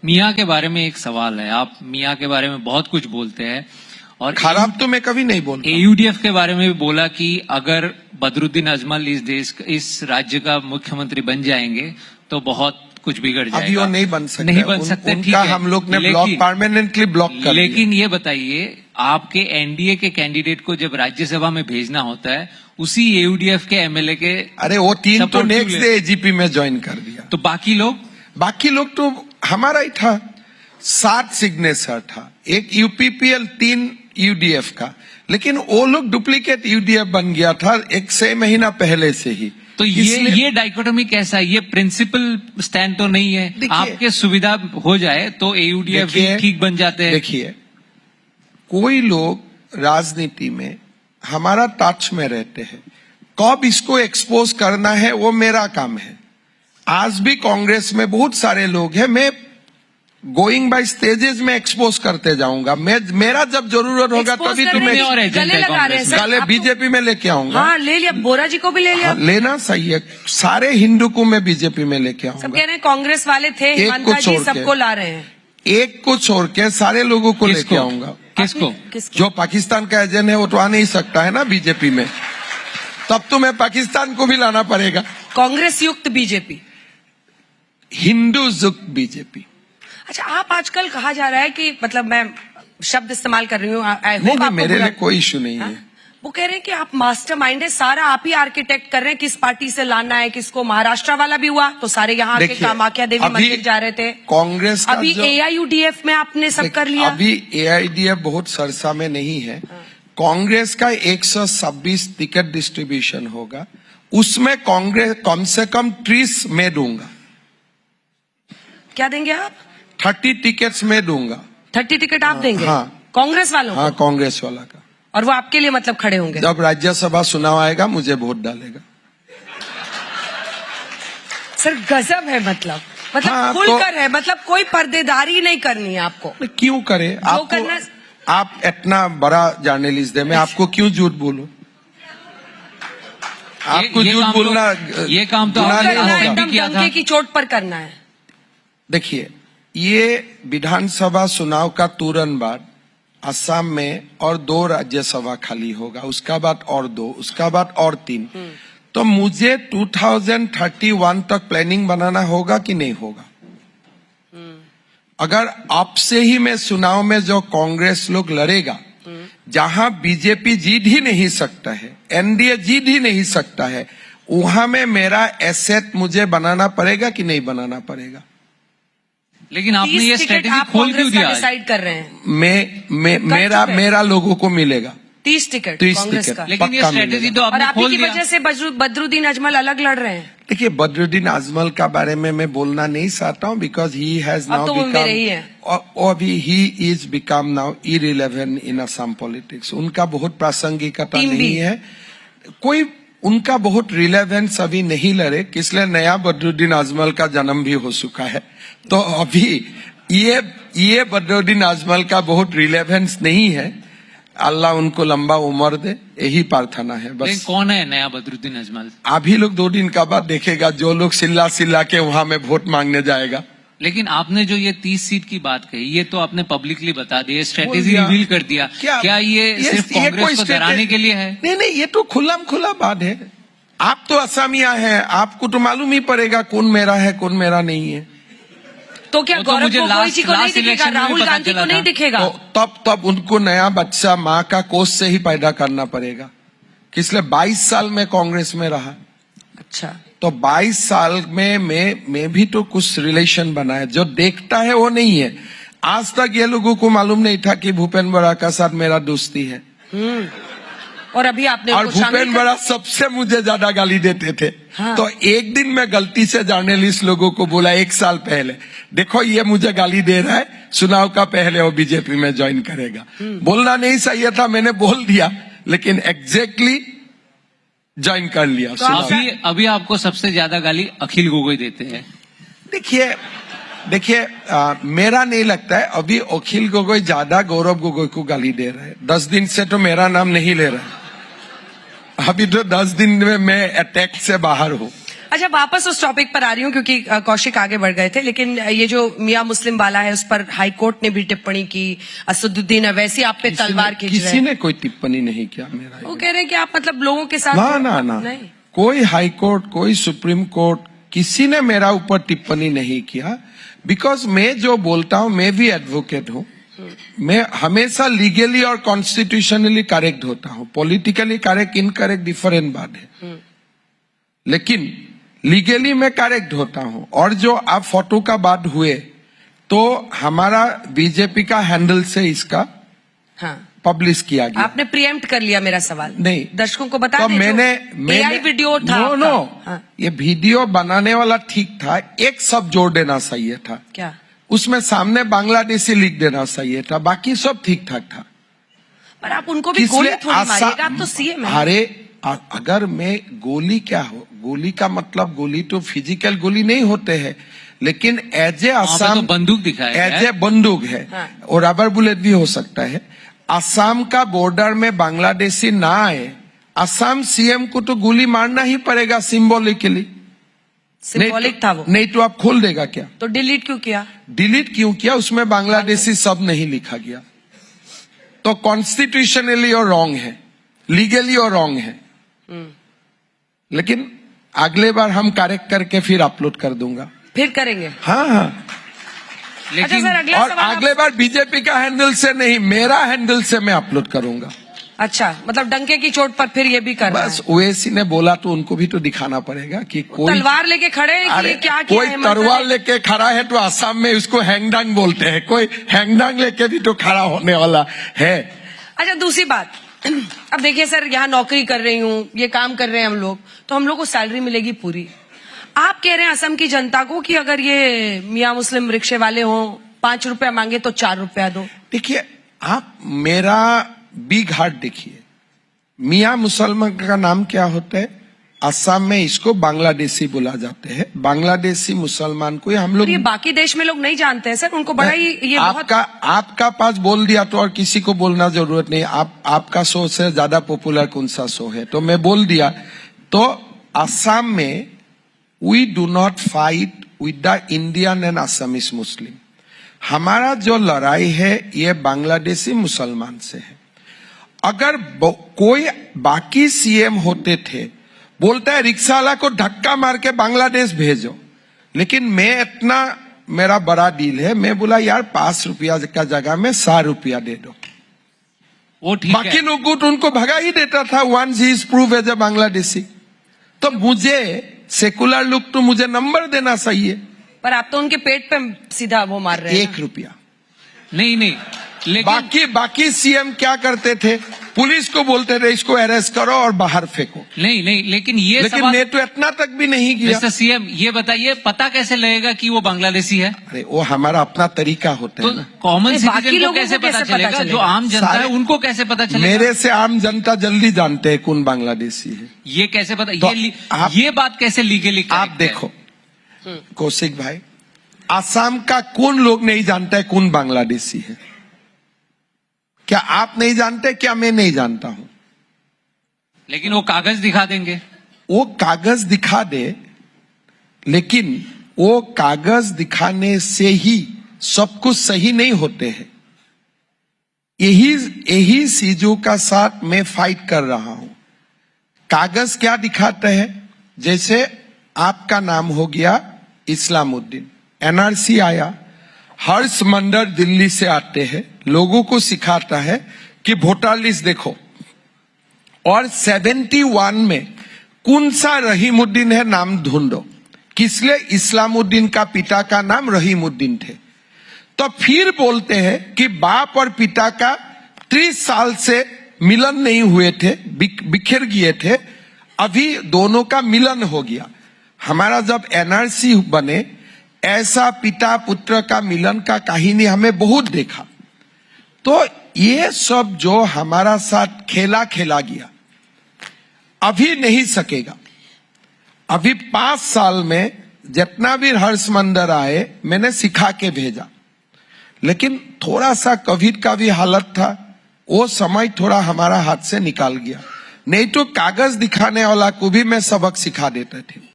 मियाँ के बारे में एक सवाल है। आप मियाँ के बारे में बहुत कुछ बोलते हैं और खराब तो मैं कभी नहीं बोलता। AUDF के बारे में भी बोला कि अगर बदरुद्दीन अजमल इस राज्य का मुख्यमंत्री बन जाएंगे तो बहुत कुछ बिगड़ जाएगा। अभी वो नहीं बन सकते, नहीं बन सकते, ठीक उनका है। हम लोग ने ब्लॉक परमानेंटली ब्लॉक कर दिया। लेकिन ये बताइए, आपके NDA के कैंडिडेट को जब राज्यसभा में भेजना होता है, उसी AUDF के MLA के अरे वो 3 तो नेक्स्ट डे AGP में ज्वाइन कर दिया। तो बाकी लोग तो हमारा ही था। 7 सिग्नेचर था, एक UPPL 3 UDF का, लेकिन वो लोग डुप्लीकेट UDF बन गया था 1 महीना पहले से ही। तो ये डाइकोटोमी कैसा है? ये प्रिंसिपल स्टैंड तो नहीं है। आपके सुविधा हो जाए तो AUDF भी ठीक बन जाते हैं। देखिए, कोई लोग राजनीति में हमारा टच में रहते हैं, कब इसको एक्सपोज करना है वो मेरा काम है। आज भी कांग्रेस में बहुत सारे लोग हैं, मैं गोइंग बाय स्टेजेस में एक्सपोज करते जाऊंगा। मेरा जब जरूरत होगा तभी तुम्हें गले लगा रहे हैं। गले बीजेपी में लेके आऊंगा। हाँ, ले लिया, बोरा जी को भी ले लिया। हाँ, लेना सही है। सारे हिंदू को मैं बीजेपी में लेके आऊंगा। सब कह रहे हैं कांग्रेस वाले थे, हिमंता जी सबको ला रहे हैं। एक को छोड़ के सारे लोगों को लेके आऊंगा। किसको? जो पाकिस्तान का एजेंट है वो तो आ नहीं सकता है ना बीजेपी में, तब तो मैं पाकिस्तान को भी लाना पड़ेगा। कांग्रेस युक्त बीजेपी, हिंदू युक्त बीजेपी। अच्छा, आप आजकल कहा जा रहा है कि मतलब मैं शब्द इस्तेमाल कर रही हूँ, नहीं, मेरे लिए कोई इशू नहीं है। वो कह रहे हैं कि आप मास्टरमाइंड है, सारा आप ही आर्किटेक्ट कर रहे हैं, किस पार्टी से लाना है किसको। महाराष्ट्र वाला भी हुआ तो सारे यहाँ के कामाख्या देवी मंदिर जा रहे थे। कांग्रेस का अभी AIUDF में आपने सब कर लिया। अभी AIUDF बहुत सरसा में नहीं है। कांग्रेस का 126 टिकट डिस्ट्रीब्यूशन होगा, उसमें कांग्रेस कम से कम 30 में दूंगा। क्या देंगे आप? 30 टिकट्स में दूंगा। 30 टिकट आप देंगे? हाँ, कांग्रेस वालों को? हाँ, कांग्रेस वाला का। और वो आपके लिए मतलब खड़े होंगे? जब राज्यसभा चुनाव आएगा मुझे वोट डालेगा। सर गजब है, मतलब हाँ, खुलकर है, मतलब कोई पर्देदारी नहीं करनी है आपको। क्यों करे? आप इतना बड़ा जर्नलिस्ट है, मैं आपको क्यों झूठ बोलूं? आपको झूठ बोलना ये काम तो एकदम डंके की चोट पर करना है। देखिए, ये विधानसभा चुनाव का तुरंत बाद असम में और 2 राज्यसभा खाली होगा, उसका बाद और 2, उसका बाद और 3। तो मुझे 2031 तक प्लानिंग बनाना होगा कि नहीं होगा? अगर आपसे ही मैं चुनाव में जो कांग्रेस लोग लड़ेगा, जहां बीजेपी जीत ही नहीं सकता है, NDA जीत ही नहीं सकता है, वहां में मेरा एसेट मुझे बनाना पड़ेगा कि नहीं बनाना पड़ेगा? लेकिन आपने ये स्ट्रेटेजी खोल क्यों दिया? डिसाइड कर रहे हैं। मेरा लोगों को मिलेगा 30 टिकट कांग्रेस का। लेकिन ये स्ट्रेटेजी तो आपने खोल दिया। की वजह से बदरुद्दीन अजमल अलग लड़ रहे हैं। देखिए, बदरुद्दीन अजमल का बारे में मैं बोलना नहीं चाहता हूँ, because he has now become, he is become now irrelevant in Assam politics. उनका बहुत प्रासंगिकता नहीं है, कोई उनका बहुत रिलेवेंस अभी नहीं लड़े, इसलिए नया बदरुद्दीन अजमल का जन्म भी हो चुका है। तो अभी ये बदरुद्दीन अजमल का बहुत रिलेवेंस नहीं है। अल्लाह उनको लंबा उम्र दे, यही प्रार्थना है बस। कौन है नया बदरुद्दीन अजमल? अभी लोग 2 दिन का बाद देखेगा, जो लोग सिल्ला के वहां में वोट मांगने जाएगा। लेकिन आपने जो ये 30 सीट की बात कही, ये तो आपने पब्लिकली बता दिया, स्ट्रेटेजी रिवील कर दिया। क्या ये सिर्फ कांग्रेस को डराने के लिए है? नहीं, ये तो खुला बात है। आप तो असमिया हैं, आपको तो मालूम ही पड़ेगा कौन मेरा है कौन मेरा नहीं है। तो क्या गौरव गोगोई जी को नहीं दिखेगा? राहुल गांधी को नहीं दिखेगा? तो तब उनको नया बच्चा माँ का कोष से ही पैदा करना पड़ेगा। इसलिए 22 साल में कांग्रेस में रहा। अच्छा, तो 22 साल में मैं भी तो कुछ रिलेशन बना है, जो देखता है वो नहीं है। आज तक ये लोगों को मालूम नहीं था कि भूपेन बड़ा का साथ मेरा दोस्ती है। और अभी आपने और भूपेन बड़ा सबसे मुझे ज्यादा गाली देते थे। हाँ। तो एक दिन मैं गलती से जर्नलिस्ट लोगों को बोला 1 साल पहले, देखो ये मुझे गाली दे रहा है, चुनाव का पहले वो बीजेपी में ज्वाइन करेगा। बोलना नहीं चाहिए था, मैंने बोल दिया, लेकिन एग्जैक्टली ज्वाइन कर लिया। तो अभी आपको सबसे ज्यादा गाली अखिल गोगोई देते हैं। देखिए, मेरा नहीं लगता है अभी अखिल गोगोई ज्यादा गौरव गोगोई को गाली दे रहा है। 10 दिन से तो मेरा नाम नहीं ले रहा है। अभी तो 10 दिन में मैं अटैक से बाहर हूँ। अच्छा, वापस उस टॉपिक पर आ रही हूँ क्योंकि कौशिक आगे बढ़ गए थे, लेकिन ये जो मियां मुस्लिम वाला है उस पर हाई कोर्ट ने भी टिप्पणी की, असदुद्दीन अवैसी आप पे तलवार खींच रहे हैं। किसी ने कोई टिप्पणी नहीं किया मेरा। वो कह रहे हैं कि आप मतलब लोगों के साथ ना नहीं। कोई हाई कोर्ट, कोई सुप्रीम कोर्ट, किसी ने मेरा ऊपर टिप्पणी नहीं किया। बिकॉज मैं जो बोलता हूँ, मैं भी एडवोकेट हूँ, मैं हमेशा लीगली और कॉन्स्टिट्यूशनली करेक्ट होता हूँ। पॉलिटिकली करेक्ट इनकरेक्ट डिफरेंट बात है, लेकिन लीगली मैं करेक्ट होता हूँ। और जो आप फोटो का बात हुए, तो हमारा बीजेपी का हैंडल से इसका पब्लिश किया गया। आपने प्रीएम्प्ट कर लिया मेरा सवाल। नहीं, दर्शकों को बता तो दें, मैंने वीडियो था। नो, ये वीडियो बनाने वाला ठीक था, एक सब जोड़ देना सही था। क्या? उसमें सामने बांग्लादेशी लिख देना सही था, बाकी सब ठीक ठाक था। पर आप उनको भी गोली थोड़ी मारिएगा, आप तो सीएम हैं। अरे अगर मैं गोली, क्या हो, गोली का मतलब गोली तो फिजिकल गोली नहीं होते हैं, लेकिन एज ए आसाम बंदूक दिखाया, एज ए बंदूक है और रबर बुलेट भी हो सकता है। असम का बॉर्डर में बांग्लादेशी ना आए, असम सीएम को तो गोली मारना ही पड़ेगा सिंबॉलिकली। सिंबॉलिक था वो, नहीं तो आप खोल देगा क्या? तो डिलीट क्यों किया? डिलीट क्यों किया? उसमें बांग्लादेशी शब्द नहीं लिखा गया, तो कॉन्स्टिट्यूशनली और रॉन्ग है, लीगली और रॉन्ग है। लेकिन अगले बार हम करेक्ट करके फिर अपलोड कर दूंगा। फिर करेंगे? हाँ। लेकिन अच्छा, और अगले बार बीजेपी का हैंडल से नहीं, मेरा हैंडल से मैं अपलोड करूंगा। अच्छा, मतलब डंके की चोट पर फिर ये भी करना बस ओवैसी ने बोला तो उनको भी तो दिखाना पड़ेगा कि कोई तलवार लेके खड़े हैं कि क्या किया कोई है, तलवार लेके खड़ा है तो असम में उसको हैंगडांग बोलते हैं, कोई हैंगडांग लेके भी तो खड़ा होने वाला है। अच्छा, दूसरी बात, अब देखिए सर, यहाँ नौकरी कर रही हूँ, ये काम कर रहे हैं हम लोग, तो हम लोग को सैलरी मिलेगी पूरी। आप कह रहे हैं असम की जनता को कि अगर ये मियां मुस्लिम रिक्शे वाले हों, 5 रुपया मांगे तो 4 रुपया दो। देखिए, आप मेरा बिग हार्ट देखिए, मियां मुसलमान का नाम क्या होता है? असम में इसको बांग्लादेशी बोला जाते हैं। बांग्लादेशी मुसलमान को हम लोग, ये बाकी देश में लोग नहीं जानते हैं सर, उनको बड़ा ही ये आपका पास बोल दिया तो और किसी को बोलना जरूरत नहीं। आपका शो से ज्यादा पॉपुलर कौन सा शो है, तो मैं बोल दिया। तो असम में we do not fight with the Indian and Assamese Muslim. हमारा जो लड़ाई है ये बांग्लादेशी मुसलमान से है। अगर कोई बाकी सीएम होते थे, बोलता है रिक्शा वाला को धक्का मार के बांग्लादेश भेजो, लेकिन मैं इतना, मेरा बड़ा डील है, मैं बोला यार 5 रुपया का जगह में 100 रुपया दे दो, वो ठीक है। बाकी लोगों तो उनको भगा ही देता था, once he is prove as a Bangladeshi. तो मुझे सेकुलर लोग तो मुझे नंबर देना सही है, पर आप तो उनके पेट पे सीधा वो मार रहे हैं। 1 रुपया नहीं, लेकिन बाकी सीएम क्या करते थे? पुलिस को बोलते थे इसको अरेस्ट करो और बाहर फेंको। नहीं, लेकिन मैं तो इतना तक भी नहीं किया। मिस्टर सीएम, ये बताइए, पता कैसे लगेगा कि वो बांग्लादेशी है? अरे वो हमारा अपना तरीका होता है। तो कॉमन सिटीजन को कैसे पता चलेगा? जो आम जनता है उनको कैसे पता चलेगा? मेरे से आम जनता जल्दी जानते हैं कौन बांग्लादेशी है। ये कैसे पता? तो ये बात कैसे लीगली? आप देखो कौशिक भाई, आसाम का कौन लोग नहीं जानता है कौन बांग्लादेशी है? क्या आप नहीं जानते? क्या मैं नहीं जानता हूं? लेकिन वो कागज दिखा देंगे। वो कागज दिखा दे, लेकिन वो कागज दिखाने से ही सब कुछ सही नहीं होते हैं। यही चीजों का साथ मैं फाइट कर रहा हूं। कागज क्या दिखाते हैं? जैसे आपका नाम हो गया इस्लामुद्दीन, एनआरसी आया, हर्ष मंडल दिल्ली से आते हैं, लोगों को सिखाता है कि वोटर लिस्ट देखो, और 71 में कौन सा रहीमुद्दीन है नाम ढूंढो। किसलिए? इस्लामुद्दीन का पिता का नाम रहीमुद्दीन थे। तो फिर बोलते हैं कि बाप और पिता का 30 साल से मिलन नहीं हुए थे, बिखर गए थे, अभी दोनों का मिलन हो गया। हमारा जब एनआरसी बने, ऐसा पिता पुत्र का मिलन का कहानी हमें बहुत देखा। तो ये सब जो हमारा साथ खेला गया, अभी नहीं सकेगा। अभी 5 साल में जितना भी हर्ष मंडल आए, मैंने सिखा के भेजा, लेकिन थोड़ा सा कोविड का भी हालत था, वो समय थोड़ा हमारा हाथ से निकाल गया। नहीं तो कागज दिखाने वाला को भी मैं सबक सिखा देते थे।